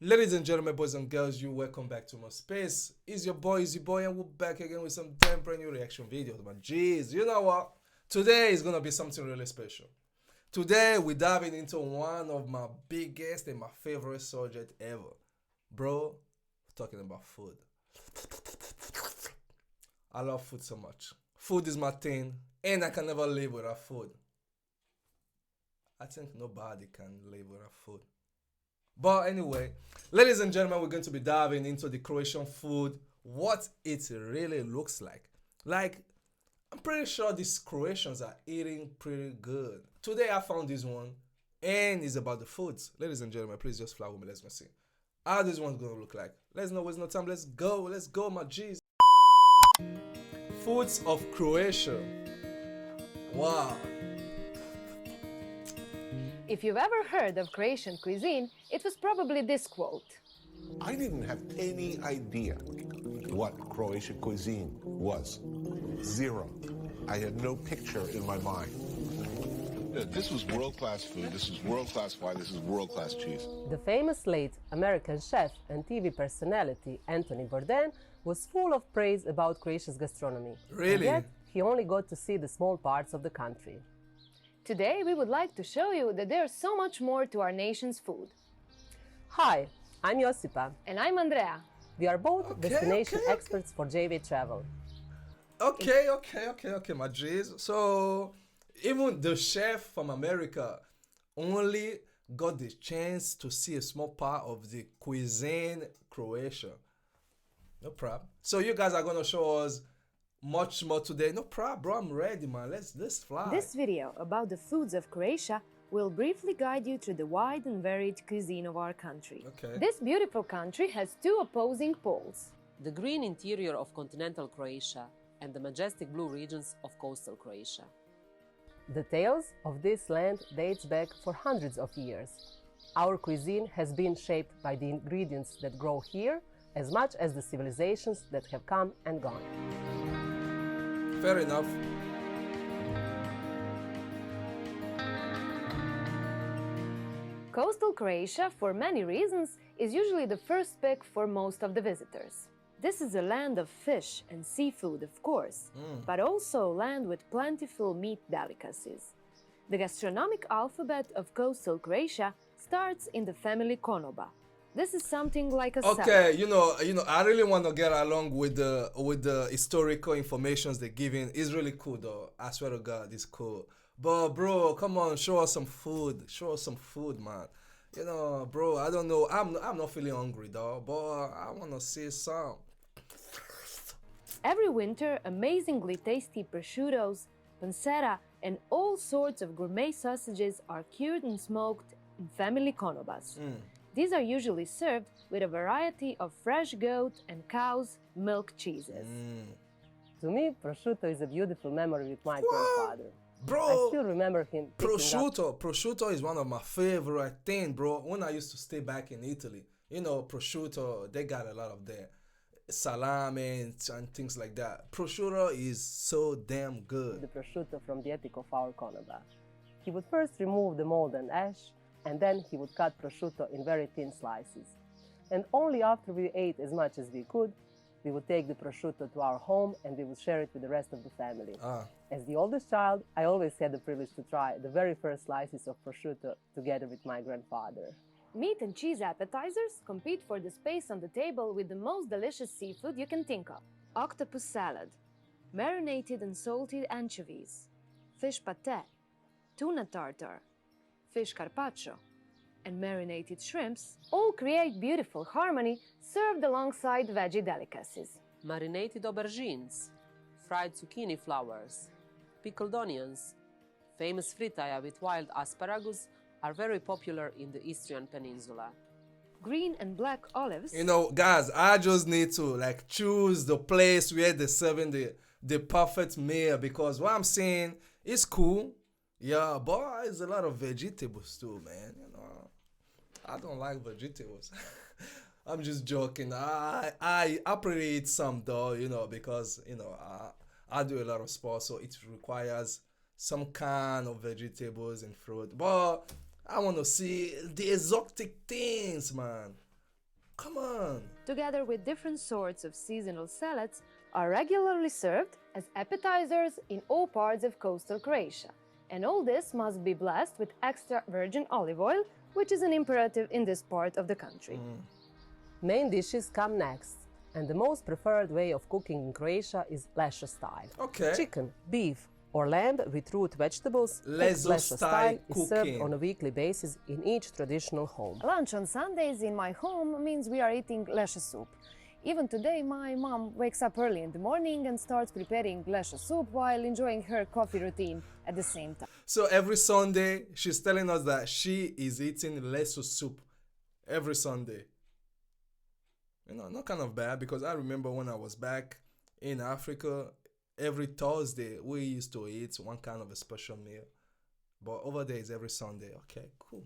Ladies and gentlemen, boys and girls, you welcome back to my space. It's your boy, and we're back again with some damn brand new reaction videos. Man, jeez, you know what? Today is gonna be something really special. Today we're diving into one of my biggest and my favorite subject ever, bro. We're talking about food. I love food so much. Food is my thing, and I can never live without food. I think nobody can live without food. But anyway, ladies and gentlemen, we're going to be diving into the Croatian food, what it really looks like. Like, I'm pretty sure these Croatians are eating pretty good. Today I found this one, and it's about the foods. Ladies and gentlemen, please just fly with me. Let's go see how this one's gonna look like. Let's not waste no time. Let's go, my G's. Foods of Croatia. Wow. If you've ever heard of Croatian cuisine, it was probably this quote. I didn't have any idea what Croatian cuisine was. Zero. I had no picture in my mind. Yeah, this was world-class food, this is world-class wine, this is world-class cheese. The famous late American chef and TV personality Anthony Bourdain was full of praise about Croatia's gastronomy. Really? And yet, he only got to see the small parts of the country. Today we would like to show you that there's so much more to our nation's food. Hi, I'm Josipa. And I'm Andrea. We are both destination okay. experts for JV Travel. Okay, my G's. So, even the chef from America only got the chance to see a small part of the cuisine Croatia. No problem. So, you guys are gonna show us much more today. No problem, bro. I'm ready, man. Let's fly. This video about the foods of Croatia will briefly guide you through the wide and varied cuisine of our country. Okay. This beautiful country has two opposing poles. The green interior of continental Croatia and the majestic blue regions of coastal Croatia. The tales of this land dates back for hundreds of years. Our cuisine has been shaped by the ingredients that grow here as much as the civilizations that have come and gone. Fair enough. Coastal Croatia, for many reasons, is usually the first pick for most of the visitors. This is a land of fish and seafood, of course, but also a land with plentiful meat delicacies. The gastronomic alphabet of coastal Croatia starts in the family konoba. This is something like a Okay, salad. I really want to get along with the historical informations they're giving. It's really cool though. I swear to God, it's cool. But bro, come on, show us some food. Show us some food, man. Bro, I don't know. I'm not feeling hungry though, but I want to see some. Every winter, amazingly tasty prosciuttos, pancetta, and all sorts of gourmet sausages are cured and smoked in family konobas. These are usually served with a variety of fresh goat and cow's milk cheeses. To me, prosciutto is a beautiful memory with my grandfather. Bro, I still remember him picking up prosciutto is one of my favorite things, bro. When I used to stay back in Italy, prosciutto, they got a lot of their salami and things like that. Prosciutto is so damn good. the prosciutto from the attic of our konoba. He would first remove the mold and ash, and then he would cut prosciutto in very thin slices. And only after we ate as much as we could, we would take the prosciutto to our home and we would share it with the rest of the family. As the oldest child, I always had the privilege to try the very first slices of prosciutto together with my grandfather. Meat and cheese appetizers compete for the space on the table with the most delicious seafood you can think of. Octopus salad, marinated and salted anchovies, fish pate, tuna tartar, fish carpaccio, and marinated shrimps all create beautiful harmony served alongside veggie delicacies. Marinated aubergines, fried zucchini flowers, pickled onions, famous fritaya with wild asparagus are very popular in the Istrian Peninsula. Green and black olives. Guys, I just need to choose the place where they're serving the perfect meal, because what I'm saying is cool. Yeah, but it's a lot of vegetables too, man. I don't like vegetables. I'm just joking. I probably eat some though, because I do a lot of sports, so it requires some kind of vegetables and fruit. But I want to see the exotic things, man. Come on. together with different sorts of seasonal salads, are regularly served as appetizers in all parts of coastal Croatia. And all this must be blessed with extra virgin olive oil, which is an imperative in this part of the country. Main dishes come next, and the most preferred way of cooking in Croatia is Lesho style. Okay. Chicken, beef, or lamb with root vegetables, Lesho style is served cooking. on a weekly basis in each traditional home. Lunch on Sundays in my home means we are eating leshe soup. Even today, my mom wakes up early in the morning and starts preparing leshe soup while enjoying her coffee routine at the same time. So every Sunday, she's telling us that she is eating leso soup every Sunday. You know, not kind of bad, because I remember when I was back in Africa, every Thursday we used to eat one kind of a special meal. But over there is every Sunday. Okay, cool.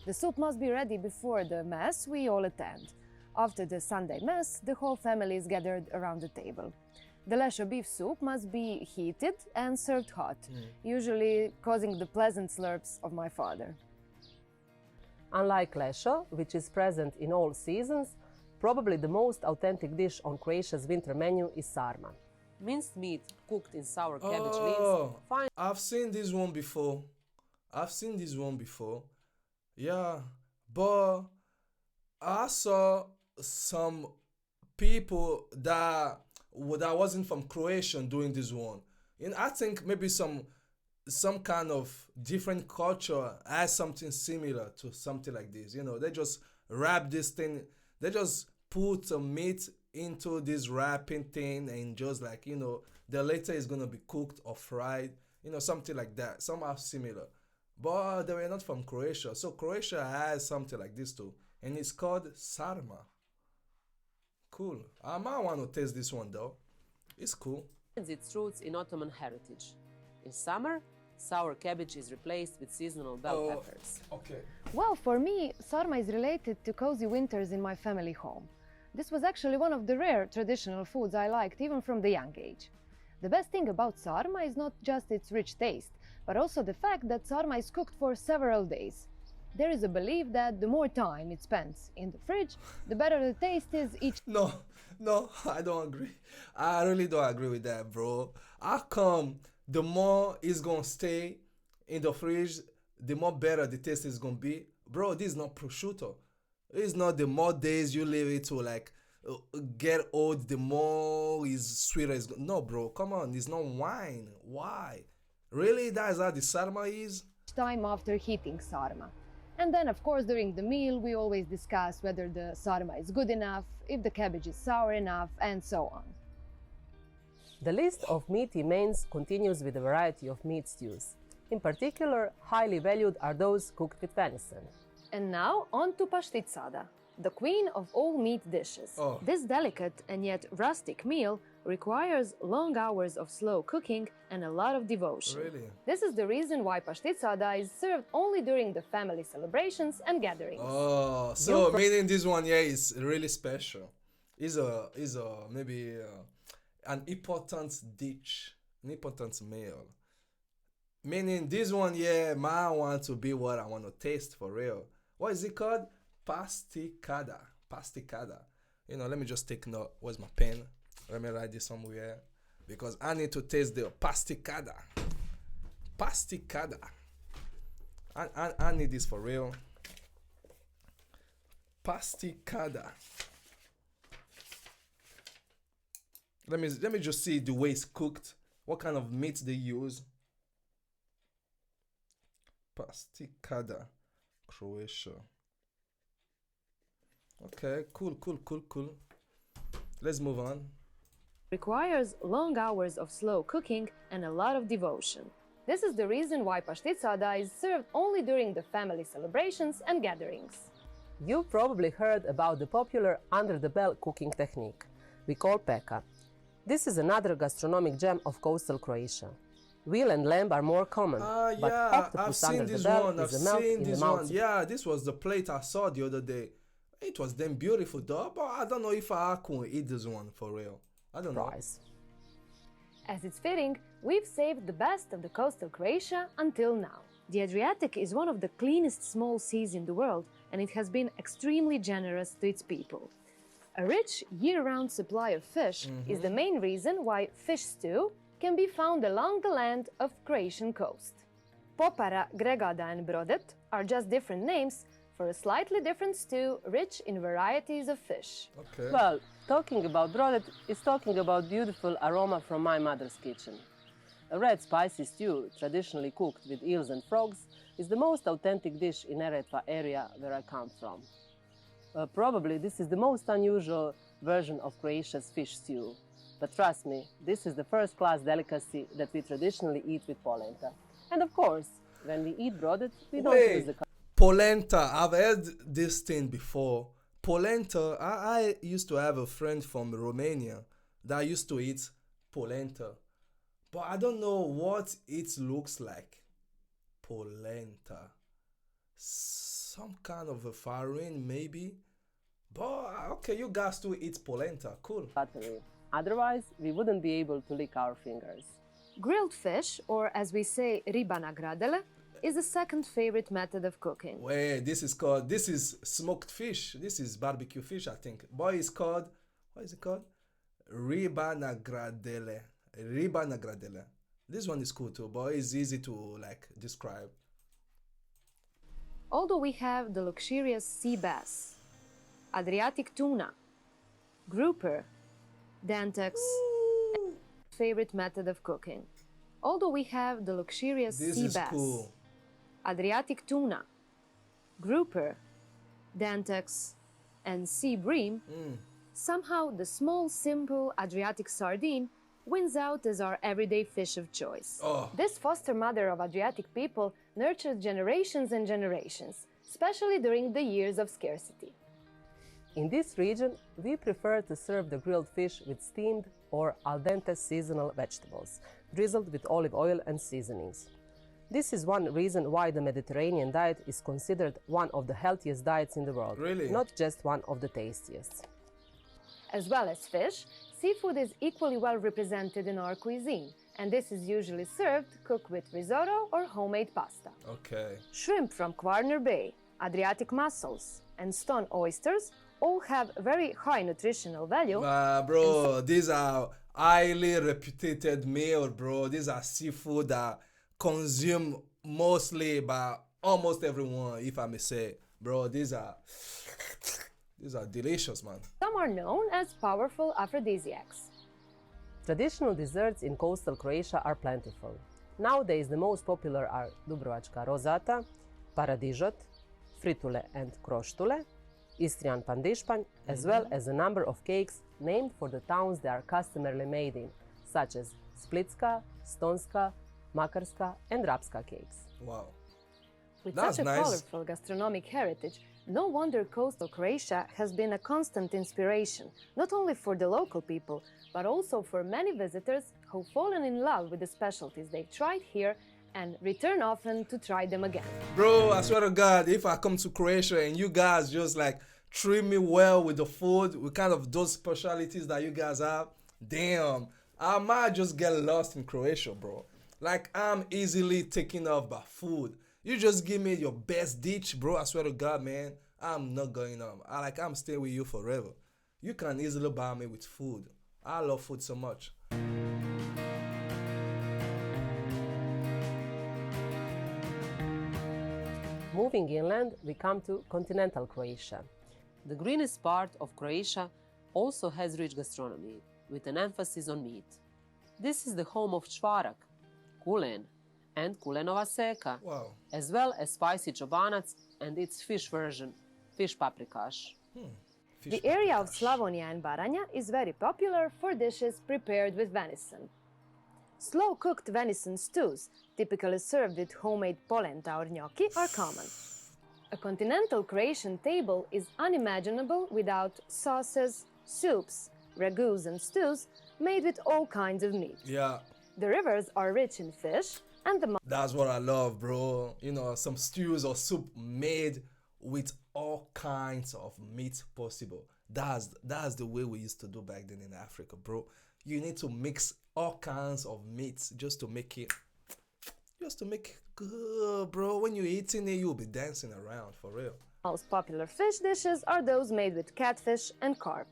The soup must be ready before the mass we all attend. After the Sunday mass, the whole family is gathered around the table. The lesho beef soup must be heated and served hot, usually causing the pleasant slurps of my father. Unlike Lesho, which is present in all seasons, probably the most authentic dish on Croatia's winter menu is sarma. Minced meat cooked in sour cabbage leaves. Fine. I've seen this one before. Yeah, but I saw some people that wasn't from Croatia doing this one. And I think maybe some kind of different culture has something similar to something like this. You know, they just wrap this thing, they just put some meat into this wrapping thing, and just like, you know, the later is gonna be cooked or fried, you know, something like that. Some are similar, but they were not from Croatia. So Croatia has something like this too, and it's called sarma. Cool. I might want to taste this one though. It's cool. Its roots in Ottoman heritage. In summer, sour cabbage is replaced with seasonal bell peppers. Okay. Well, for me, sarma is related to cozy winters in my family home. This was actually one of the rare traditional foods I liked even from the young age. The best thing about sarma is not just its rich taste, but also the fact that sarma is cooked for several days. There is a belief that the more time it spends in the fridge, the better the taste is each. No, I don't agree. I really don't agree with that, bro. How come the more it's gonna stay in the fridge, the more better the taste is gonna be? Bro, this is not prosciutto. It's not the more days you leave it to like get old, the more is sweeter it's no, bro, come on, it's not wine. Why? Really? That's how the sarma is? time after heating sarma. And then, of course, during the meal, we always discuss whether the sarma is good enough, if the cabbage is sour enough, and so on. The list of meaty mains continues with a variety of meat stews. In particular, highly valued are those cooked with venison. And now, on to pashticada, the queen of all meat dishes. Oh. This delicate and yet rustic meal requires long hours of slow cooking and a lot of devotion. Really? This is the reason why pashticada is served only during the family celebrations and gatherings. Oh, so meaning this one here is really special. Is a maybe an important dish, an important meal. Meaning this one here might want to be what I want to taste for real. What is it called? Pasticada. Pasticada. You know, let me just take note. Where's my pen? Let me write this somewhere because I need to taste the pasticada. Pasticada. I need this for real. Pasticada. Let me just see the way it's cooked. What kind of meat they use. Pasticada, Croatia. Okay, cool. Let's move on. Requires long hours of slow cooking and a lot of devotion. This is the reason why pashticada is served only during the family celebrations and gatherings. You've probably heard about the popular under-the-bell cooking technique we call peka. This is another gastronomic gem of coastal Croatia. Veal and lamb are more common, but Yeah, octopus I've under seen the this bell one. is I've a melt seen in the this mouth. one. Yeah, this was the plate I saw the other day. It was damn beautiful though, but I don't know if I could eat this one for real. I don't know. Price. As it's fitting, we've saved the best of the coastal Croatia until now. The Adriatic is one of the cleanest small seas in the world, and it has been extremely generous to its people. A rich year-round supply of fish is the main reason why fish stew can be found along the land of Croatian coast. Popara, gregada and brodet are just different names for a slightly different stew rich in varieties of fish. Okay. Well, talking about brodet is talking about beautiful aroma from my mother's kitchen. A red spicy stew, traditionally cooked with eels and frogs, is the most authentic dish in Neretva area where I come from. Probably this is the most unusual version of Croatia's fish stew. But trust me, this is the first-class delicacy that we traditionally eat with polenta. And of course, when we eat brodet, we don't use the Polenta. I've heard this thing before. Polenta. I used to have a friend from Romania that used to eat polenta. But I don't know what it looks like. Polenta. Some kind of a farine, maybe. But okay, you guys do eat polenta. Cool. buttery. Otherwise, we wouldn't be able to lick our fingers. Grilled fish, or as we say, riba na gradele, is the second favorite method of cooking. Wait, this is smoked fish. This is barbecue fish, I think. Boy, it's called, what is it called? Riba na gradele. Riba na gradele. This one is cool too, but it's easy to like describe. Although we have the luxurious sea bass, Adriatic tuna, grouper, dantex, favorite method of cooking. Although we have the luxurious This sea is bass, cool. Adriatic tuna, grouper, dantex, and sea bream, somehow the small, simple Adriatic sardine wins out as our everyday fish of choice. Oh. This foster mother of Adriatic people nurtured generations and generations, especially during the years of scarcity. In this region, we prefer to serve the grilled fish with steamed or al dente seasonal vegetables, drizzled with olive oil and seasonings. This is one reason why the Mediterranean diet is considered one of the healthiest diets in the world, Really? not just one of the tastiest. As well as fish, seafood is equally well represented in our cuisine, and this is usually served cooked with risotto or homemade pasta. Okay. Shrimp from Kvarner Bay, Adriatic mussels, and stone oysters all have very high nutritional value. Bro, these are highly reputed meal, bro. These are seafood that consumed mostly by almost everyone, if I may say. Bro, these are delicious, man. Some are known as powerful aphrodisiacs. Traditional desserts in coastal Croatia are plentiful. Nowadays, the most popular are Dubrovačka rozata, paradižot, fritule and kroštule, Istrian pandišpanj, as well as a number of cakes named for the towns they are customarily made in, such as Splitska, Stonska, Makarska, and Rapska cakes. Wow. With That's such a nice. colorful gastronomic heritage, no wonder coastal Croatia has been a constant inspiration, not only for the local people, but also for many visitors who've fallen in love with the specialties they've tried here and return often to try them again. Bro, I swear to God, if I come to Croatia and you guys just like treat me well with the food, with kind of those specialities that you guys have, damn, I might just get lost in Croatia, bro. Like, I'm easily taken off by food. You just give me your best dish, bro. I swear to God, man, I'm not going on. I'm staying with you forever. You can easily buy me with food. I love food so much. Moving inland, we come to continental Croatia. The greenest part of Croatia also has rich gastronomy, with an emphasis on meat. This is the home of čvarak, kulen, and kulenova seka, Wow. as well as spicy čobanac and its fish version, fish paprikaš. The area of Slavonia and Baranja is very popular for dishes prepared with venison. Slow-cooked venison stews, typically served with homemade polenta or gnocchi, are common. A continental Croatian table is unimaginable without sauces, soups, ragouts and stews made with all kinds of meat. Yeah. The rivers are rich in fish, and the That's what I love, bro. You know, some stews or soup made with all kinds of meat possible. That's the way we used to do back then in Africa, bro. You need to mix all kinds of meats just to make it good, bro. When you're eating it, you'll be dancing around for real. Most popular fish dishes are those made with catfish and carp.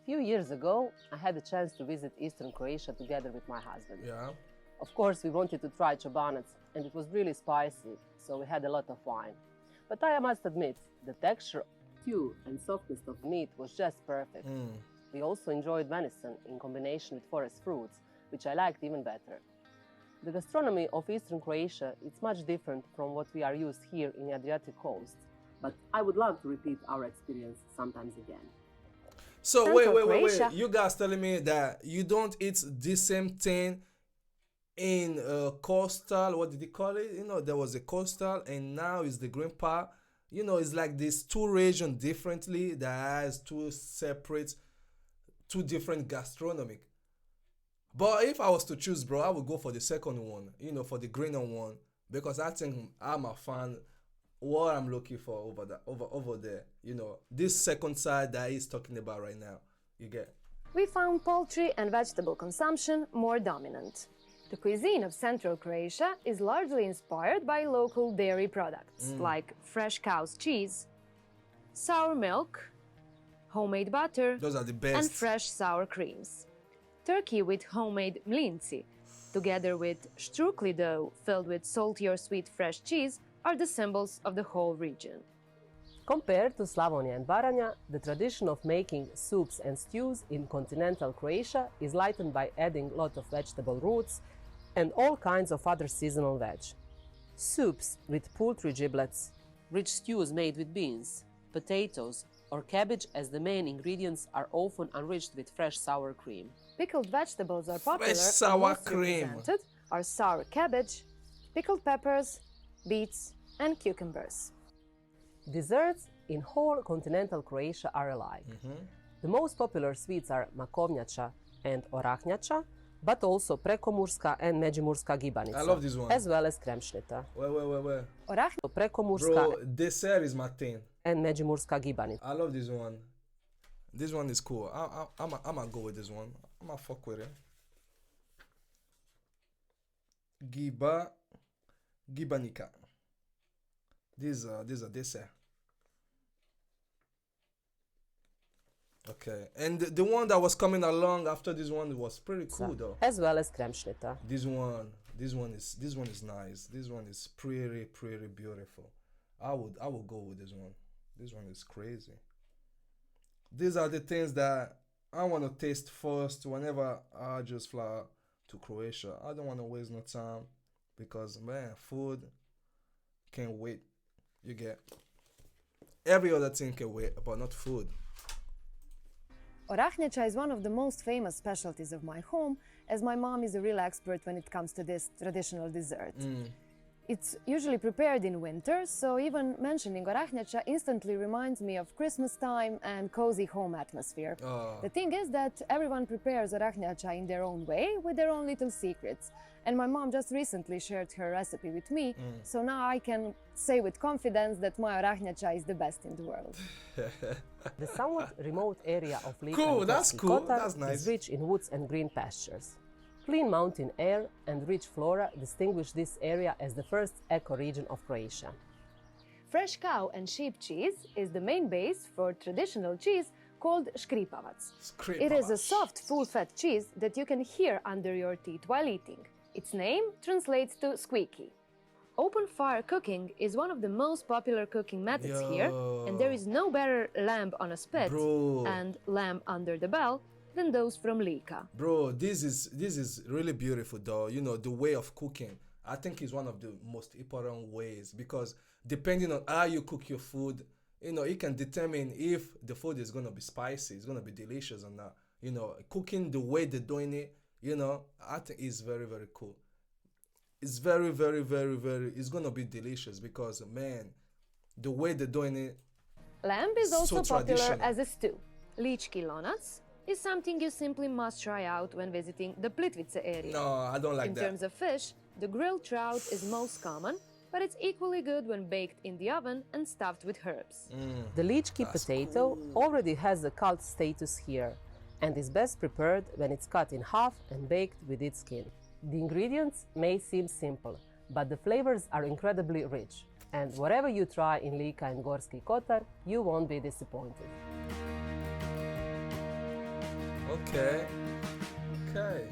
A few years ago, I had a chance to visit Eastern Croatia together with my husband. Yeah. Of course, we wanted to try chobanac, and it was really spicy, so we had a lot of wine. But I must admit, the texture of stew and softness of meat was just perfect. We also enjoyed venison in combination with forest fruits, which I liked even better. The gastronomy of Eastern Croatia is much different from what we are used here in the Adriatic coast, but I would love to repeat our experience sometimes again. So Central wait. Croatia. You guys telling me that you don't eat the same thing in coastal, what did you call it? You know, there was a coastal and now is the green part. You know, it's like these two regions differently that has two different gastronomic. But if I was to choose, bro, I would go for the second one, you know, for the greener one, because I think I'm a fan what I'm looking for over there. You know, this second side that he's talking about right now. You get? We found poultry and vegetable consumption more dominant. The cuisine of Central Croatia is largely inspired by local dairy products like fresh cow's cheese, sour milk, homemade butter, Those are the best. and fresh sour creams. Turkey with homemade mlinci, together with strukli dough filled with salty or sweet fresh cheese, are the symbols of the whole region. Compared to Slavonia and Baranja, the tradition of making soups and stews in continental Croatia is lightened by adding a lot of vegetable roots and all kinds of other seasonal veg. Soups with poultry giblets, rich stews made with beans, potatoes, or cabbage as the main ingredients are often enriched with fresh sour cream. Pickled vegetables are popular. Fresh and sour most cream. represented are sour cabbage, pickled peppers, beets, and cucumbers. Desserts in whole continental Croatia are alike. The most popular sweets are makovnjača and orahnjača, but also prekomurska and međimurska gibanica, I love this one. as well as kremšnita. Wait. Prekomurska Bro, dessert is my thing. and međimurska gibanica. I love this one. This one is cool. I'm gonna go with this one. I'm gonna fuck with it. Gibanica. These are dessert. Okay, and the one that was coming along after this one was pretty cool though. As well as kremšnita. This one is nice. This one is pretty beautiful. I would go with this one. This one is crazy. These are the things that I want to taste first whenever I just fly to Croatia. I don't want to waste no time because man, food can't wait. You get every other thing can wait, but not food. Orahnjača is one of the most famous specialties of my home, as my mom is a real expert when it comes to this traditional dessert. It's usually prepared in winter, so even mentioning orahnjača instantly reminds me of Christmas time and cozy home atmosphere. The thing is that everyone prepares orahnjača in their own way, with their own little secrets. And my mom just recently shared her recipe with me, so now I can say with confidence that my orahnjača is the best in the world. The somewhat remote area of Lika Cool, and that's Gorski cool, Kotar that's nice. is rich in woods and green pastures. Clean mountain air and rich flora distinguish this area as the first eco-region of Croatia. Fresh cow and sheep cheese is the main base for traditional cheese called škripavac. It is a soft, full-fat cheese that you can hear under your teeth while eating. Its name translates to squeaky. Open fire cooking is one of the most popular cooking methods here, and there is no better lamb on a spit and lamb under the bell than those from Lika. Bro, this is really beautiful though. You know, the way of cooking, I think is one of the most important ways, because depending on how you cook your food, you know, it can determine if the food is gonna be spicy, it's gonna be delicious or not. You know, cooking the way they're doing it, you know, I think is very cool. It's very, it's gonna be delicious because man, the way they're doing it. Lamb is also so popular traditional. as a stew. Lički lonac is something you simply must try out when visiting the Plitvice area. No, I don't like In that. terms of fish, the grilled trout is most common, but it's equally good when baked in the oven and stuffed with herbs. The Lički potato already has a cult status here and is best prepared when it's cut in half and baked with its skin. The ingredients may seem simple, but the flavors are incredibly rich. And whatever you try in Lika and Gorski Kotar, you won't be disappointed. Okay. Okay.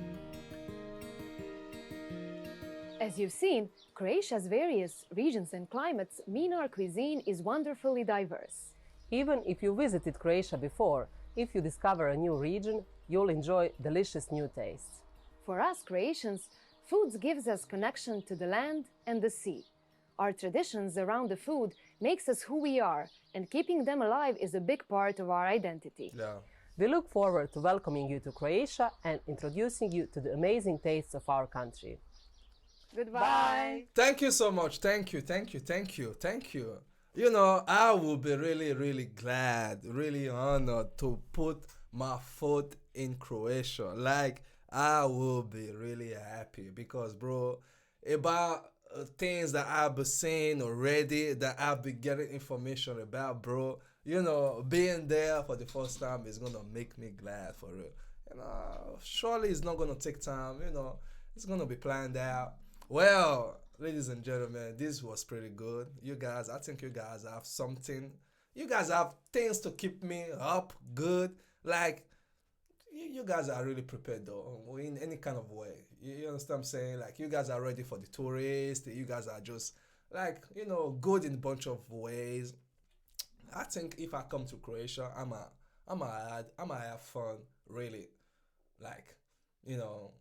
As you've seen, Croatia's various regions and climates mean our cuisine is wonderfully diverse. Even if you visited Croatia before, if you discover a new region, you'll enjoy delicious new tastes. For us Croatians, food gives us connection to the land and the sea. Our traditions around the food makes us who we are, and keeping them alive is a big part of our identity. Yeah. We look forward to welcoming you to Croatia and introducing you to the amazing tastes of our country. Goodbye! Thank you so much. Thank you. You know, I will be really, really glad, really honored to put my foot in Croatia. Like, I will be really happy because, bro, about things that I've been seeing already, that I've been getting information about, bro, you know, being there for the first time is gonna make me glad for real. You know, surely it's not gonna take time, you know, it's gonna be planned out. Well, ladies and gentlemen, this was pretty good. You guys, I think you guys have something. You guys have things to keep me up good. Like, you guys are really prepared though, in any kind of way. You understand what I'm saying? Like, you guys are ready for the tourists. You guys are just, like, you know, good in a bunch of ways. I think if I come to Croatia, I'ma have fun, really. Like, you know,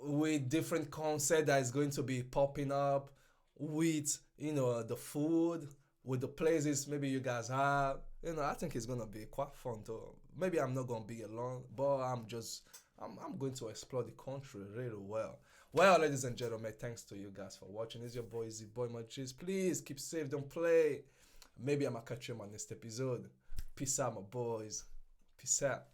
with different concept that is going to be popping up, with, you know, the food, with the places maybe you guys have. You know, I think it's gonna be quite fun too. Maybe I'm not gonna be alone, but I'm going to explore the country really well. Well, ladies and gentlemen, thanks to you guys for watching. It's your boy Z Boy Majis. Please keep safe, don't play. Maybe I'ma catch you in my next episode. Peace out, my boys. Peace out.